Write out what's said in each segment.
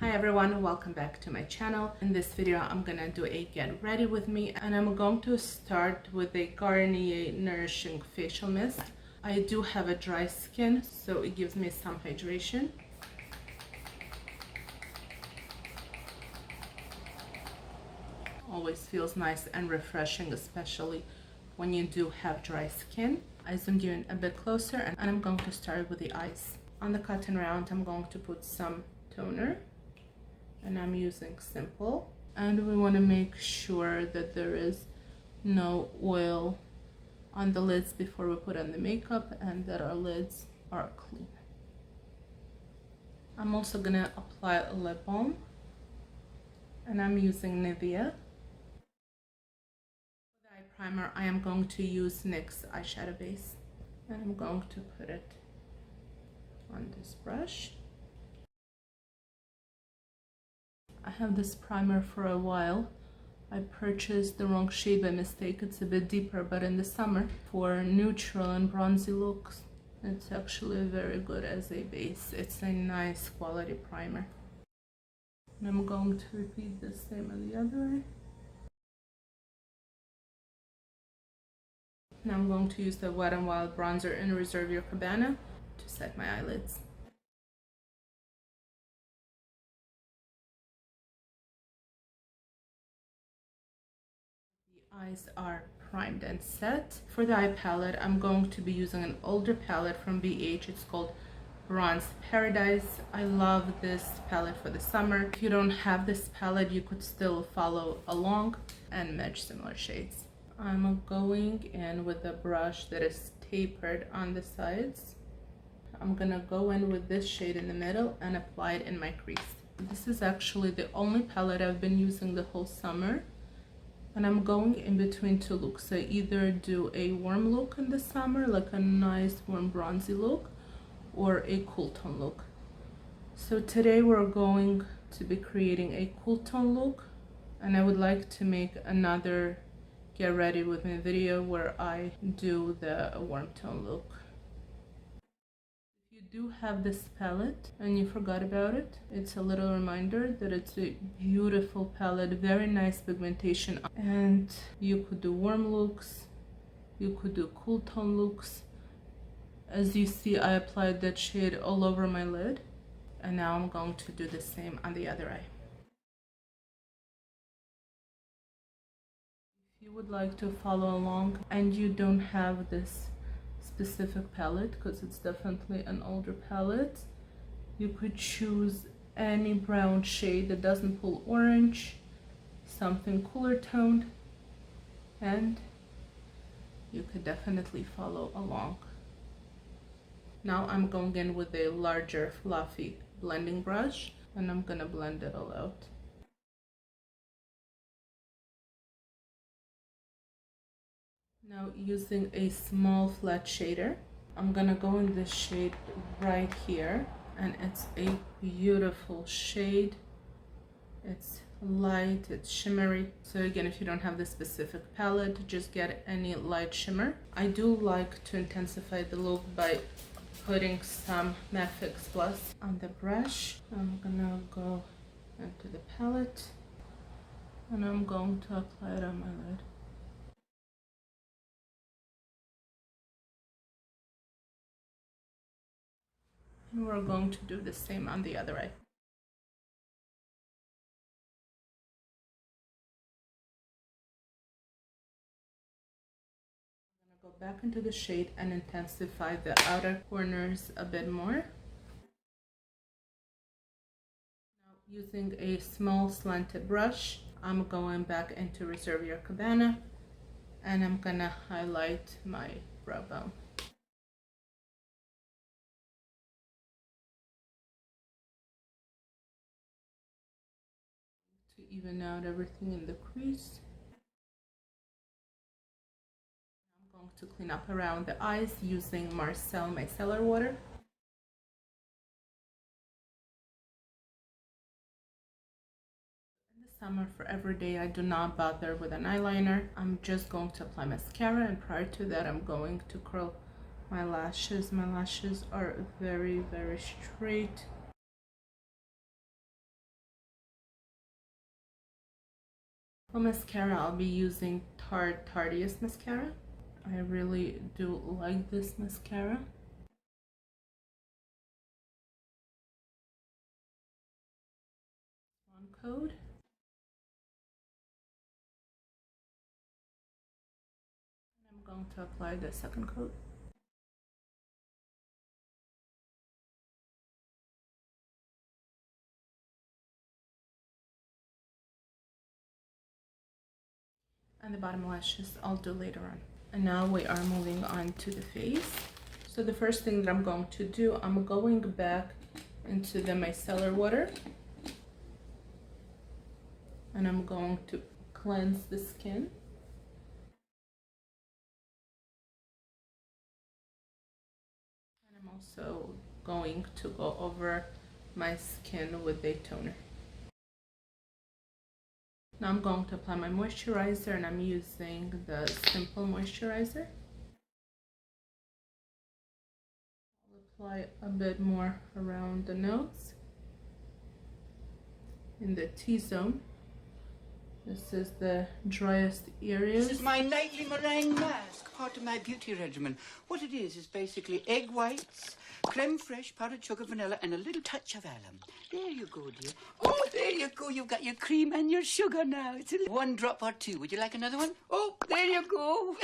Hi everyone, welcome back to my channel. In this video I'm gonna do a get ready with me, and I'm going to start with a Garnier Nourishing Facial Mist. I do have a dry skin, so it gives me some hydration. Always feels nice and refreshing, especially when you do have dry skin. I zoomed you in a bit closer, and I'm going to start with the eyes. On the cotton round, I'm going to put some toner, and I'm using Simple. And we want to make sure that there is no oil on the lids before we put on the makeup, and that our lids are clean. I'm also gonna apply a lip balm, and I'm using Nivea. For the eye primer, I am going to use NYX eyeshadow base, and I'm going to put it on this brush. I have this primer for a while. I purchased the wrong shade by mistake. It's a bit deeper, but in the summer for neutral and bronzy looks, it's actually very good as a base. It's a nice quality primer. And I'm going to repeat the same on the other eye. Now I'm going to use the Wet n Wild bronzer in Reserve Your Cabana to set my eyelids. Eyes are primed and set. For the eye palette, I'm going to be using an older palette from BH. It's called Bronze Paradise. I love this palette for the summer. If you don't have this palette, you could still follow along and match similar shades. I'm going in with a brush that is tapered on the sides. I'm gonna go in with this shade in the middle and apply it in my crease. This is actually the only palette I've been using the whole summer. And I'm going in between two looks. I either do a warm look in the summer, like a nice warm bronzy look, or a cool tone look. So today we're going to be creating a cool tone look, and I would like to make another get ready with me video where I do the warm tone look. If you do have this palette and you forgot about it, it's a little reminder that it's a beautiful palette, very nice pigmentation, and you could do warm looks, you could do cool tone looks. As you see, I applied that shade all over my lid, and now I'm going to do the same on the other eye. If you would like to follow along and you don't have this specific palette, because it's definitely an older palette, you could choose any brown shade that doesn't pull orange, something cooler toned, and you could definitely follow along. Now I'm going in with a larger fluffy blending brush, and I'm gonna blend it all out. Now using a small flat shader, I'm gonna go in this shade right here, and it's a beautiful shade. It's light, it's shimmery. So again, if you don't have the specific palette, just get any light shimmer. I do like to intensify the look by putting some Matte Fix Plus on the brush. I'm gonna go into the palette, and I'm going to apply it on my lid. And we're going to do the same on the other eye. I'm going to go back into the shade and intensify the outer corners a bit more. Now using a small slanted brush, I'm going back into Reserve Your Cabana, and I'm going to highlight my brow bone. To even out everything in the crease. I'm going to clean up around the eyes using Marcel Micellar Water. In the summer, for every day, I do not bother with an eyeliner. I'm just going to apply mascara, and prior to that, I'm going to curl my lashes. My lashes are very, very straight. For mascara, I'll be using Tarteist mascara. I really do like this mascara. One coat. And I'm going to apply the second coat. And the bottom lashes I'll do later on. And now we are moving on to the face. So the first thing that I'm going to do, I'm going back into the micellar water. And I'm going to cleanse the skin. And I'm also going to go over my skin with a toner. Now I'm going to apply my moisturizer, and I'm using the Simple Moisturizer. I'll apply a bit more around the nose, in the T-zone. This is the driest area. This is my nightly meringue mask, part of my beauty regimen. What it is basically egg whites, creme fraiche, powdered sugar, vanilla, and a little touch of alum. There you go, dear. Oh, there you go. You've got your cream and your sugar now. It's one drop or two. Would you like another one? Oh, there you go.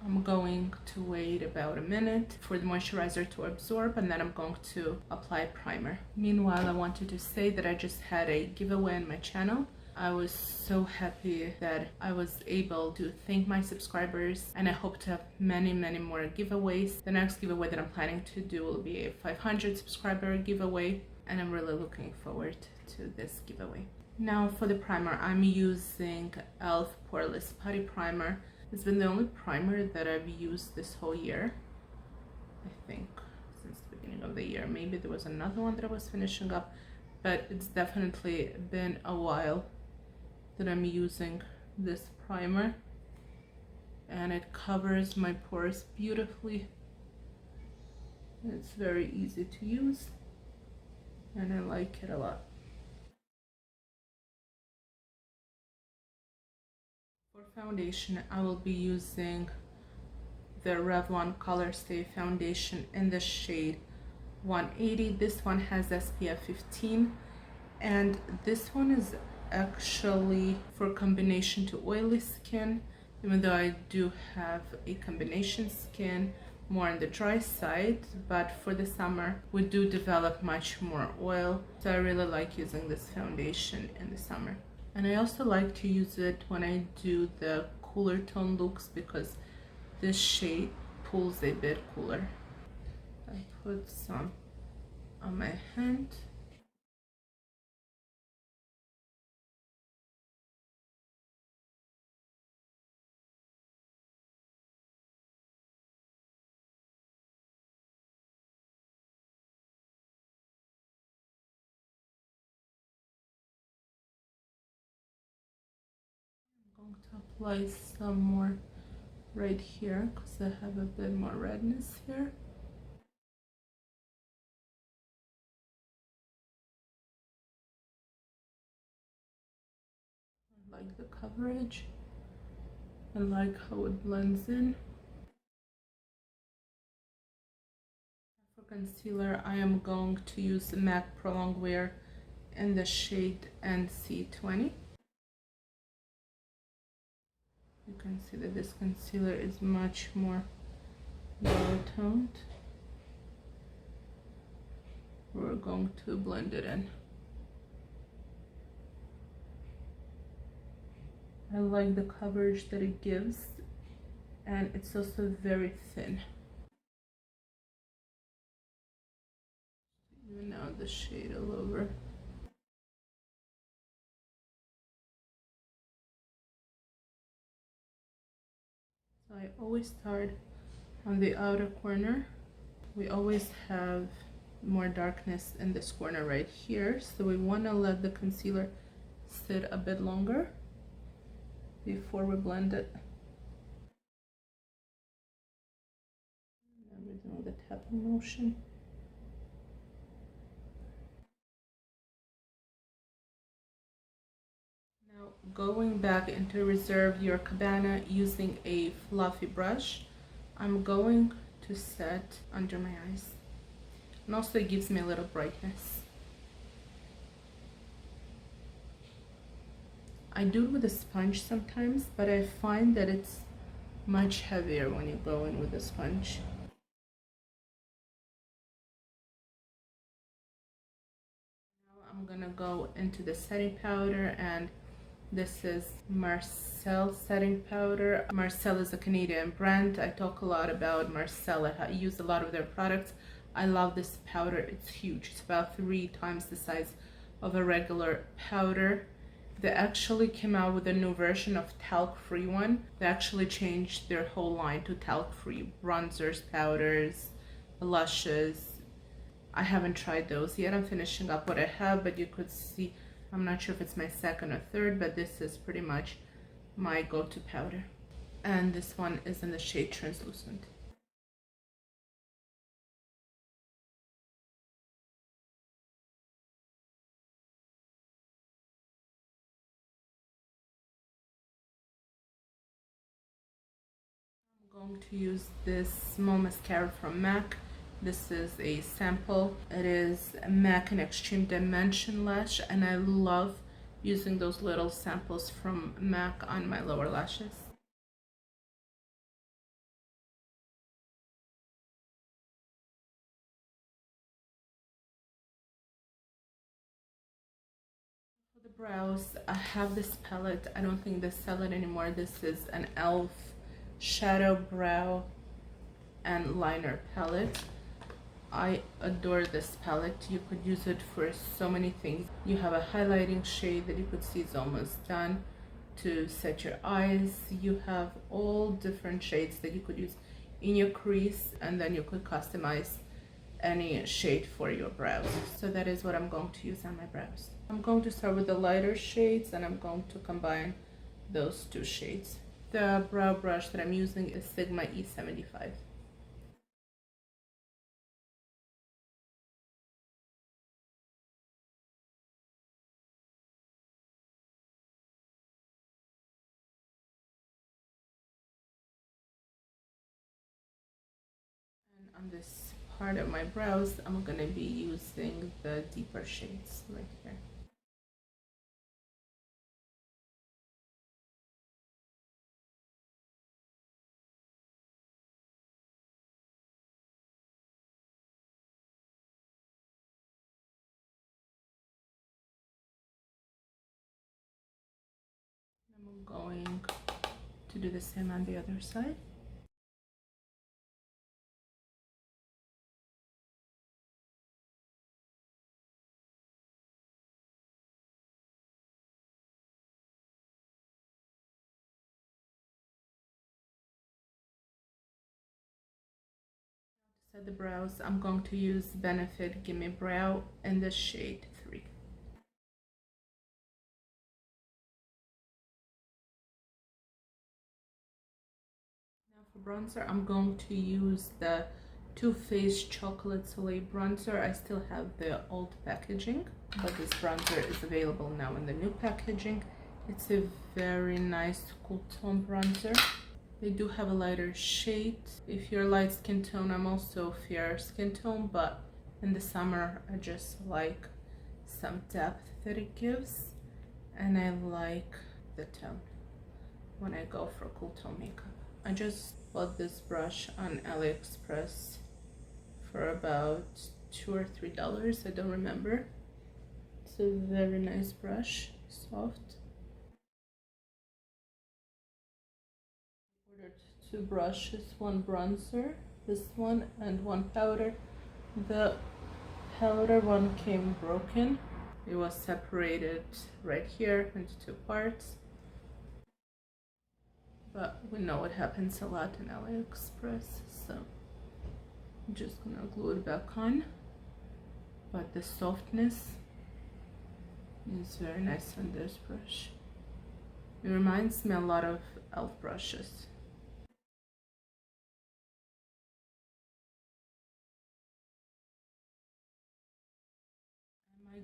I'm going to wait about a minute for the moisturizer to absorb, and then I'm going to apply primer. Meanwhile, I wanted to say that I just had a giveaway on my channel. I was so happy that I was able to thank my subscribers, and I hope to have many more giveaways. The next giveaway that I'm planning to do will be a 500 subscriber giveaway, and I'm really looking forward to this giveaway. Now for the primer, I'm using e.l.f. Poreless Putty Primer. It's been the only primer that I've used this whole year, I think, since the beginning of the year. Maybe there was another one that I was finishing up, but it's definitely been a while that I'm using this primer, and it covers my pores beautifully. It's very easy to use, and I like it a lot. For foundation, I will be using the Revlon Color Stay foundation in the shade 180. This one has SPF 15, and this one is actually for combination to oily skin, even though I do have a combination skin, more on the dry side, but for the summer we do develop much more oil, so I really like using this foundation in the summer. And I also like to use it when I do the cooler tone looks, because this shade pulls a bit cooler. I put some on my hand. I'm going to apply some more right here because I have a bit more redness here. I like the coverage. I like how it blends in. For concealer, I am going to use the MAC Pro Longwear in the shade NC20. You can see that this concealer is much more lower toned. We're going to blend it in. I like the coverage that it gives, and it's also very thin. Even out the shade all over. So I always start on the outer corner. We always have more darkness in this corner right here, so we want to let the concealer sit a bit longer before we blend it. Everything with the tapping motion. Now going back into Reserve Your Cabana using a fluffy brush, I'm going to set under my eyes. And also it gives me a little brightness. I do it with a sponge sometimes, but I find that it's much heavier when you go in with a sponge. Now I'm gonna go into the setting powder, and this is Marcel setting powder. Marcel is a Canadian brand. I talk a lot about Marcel. I use a lot of their products. I love this powder. It's huge. It's about 3 times the size of a regular powder. They actually came out with a new version of talc-free one. They actually changed their whole line to talc-free bronzers, powders, blushes. I haven't tried those yet. I'm finishing up what I have, but you could see, I'm not sure if it's my second or third, but this is pretty much my go-to powder. And this one is in the shade Translucent. I'm going to use this small mascara from MAC. This is a sample. It is MAC in Extreme Dimension Lash, and I love using those little samples from MAC on my lower lashes. For the brows, I have this palette. I don't think they sell it anymore. This is an e.l.f. Shadow Brow and Liner palette. I adore this palette. You could use it for so many things. You have a highlighting shade that you could see is almost done to set your eyes. You have all different shades that you could use in your crease, and then you could customize any shade for your brows. So that is what I'm going to use on my brows. I'm going to start with the lighter shades, and I'm going to combine those 2 shades. The brow brush that I'm using is Sigma E75. On this part of my brows, I'm going to be using the deeper shades right here. I'm going to do the same on the other side. To set the brows, I'm going to use Benefit Gimme Brow in the shade 3. Now for bronzer, I'm going to use the Too Faced Chocolate Soleil bronzer. I still have the old packaging, but this bronzer is available now in the new packaging. It's a very nice cool tone bronzer. They do have a lighter shade. If you're light skin tone, I'm also fair skin tone, but in the summer I just like some depth that it gives, and I like the tone when I go for cool tone makeup. I just bought this brush on AliExpress for about $2 or $3. I don't remember. It's a very nice brush, soft. Ordered 2 brushes, 1 bronzer, this one, and 1 powder. The powder one came broken. It was separated right here into 2 parts. But we know it happens a lot in AliExpress, so I'm just gonna glue it back on. But the softness is very nice on this brush. It reminds me a lot of e.l.f. brushes.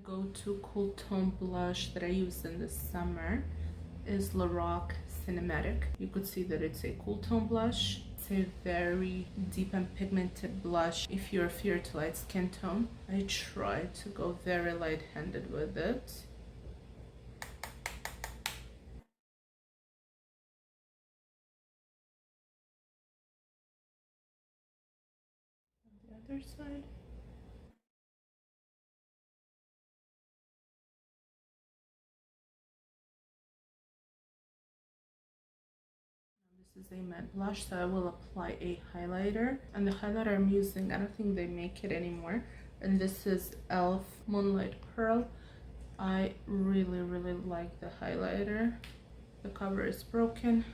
go-to cool tone blush that I use in the summer is Lorac Cinematic. You could see that it's a cool tone blush. It's a very deep and pigmented blush if you're fair to light skin tone. I try to go very light-handed with it. On the other side. This is a matte blush, so I will apply a highlighter. And the highlighter I'm using, I don't think they make it anymore. And this is e.l.f. Moonlight Pearl. I really like the highlighter. The cover is broken.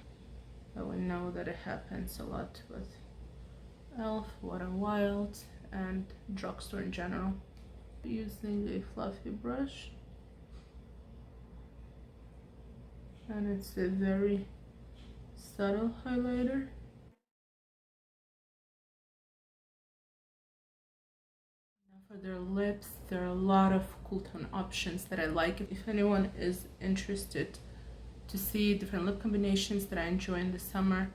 I would know that it happens a lot with e.l.f., Wet n Wild, and drugstore in general. Using a fluffy brush. And it's a very subtle highlighter. Now for their lips, there are a lot of cool tone options that I like. If anyone is interested to see different lip combinations that I enjoy in the summer,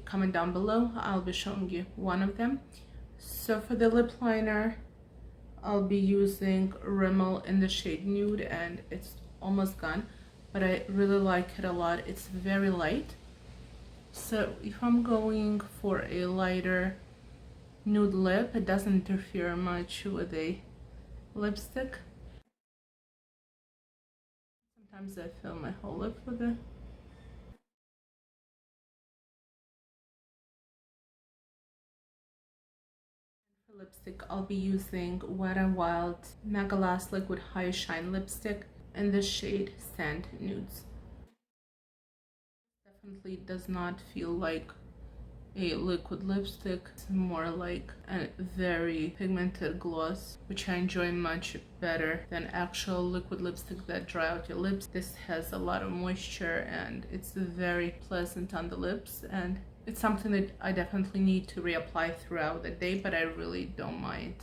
comment down below. I'll be showing you one of them. So for the lip liner, I'll be using Rimmel in the shade Nude, and it's almost gone, but I really like it a lot. It's very light. So if I'm going for a lighter nude lip, it doesn't interfere much with a lipstick. Sometimes I fill my whole lip with it. For lipstick, I'll be using Wet n Wild Mega Last Liquid High Shine Lipstick in the shade Sand Nudes. Definitely does not feel like a liquid lipstick. It's more like a very pigmented gloss, which I enjoy much better than actual liquid lipstick that dry out your lips. This has a lot of moisture and it's very pleasant on the lips, and it's something that I definitely need to reapply throughout the day, but I really don't mind.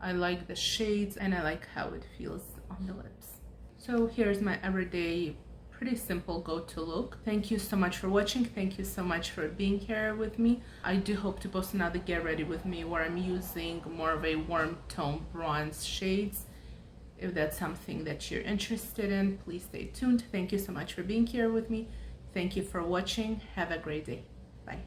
I like the shades and I like how it feels on the lips. So here's my everyday pretty simple go-to look. Thank you so much for watching. Thank you so much for being here with me. I do hope to post another get ready with me where I'm using more of a warm tone bronze shades. If that's something that you're interested in, please stay tuned. Thank you so much for being here with me. Thank you for watching. Have a great day. Bye.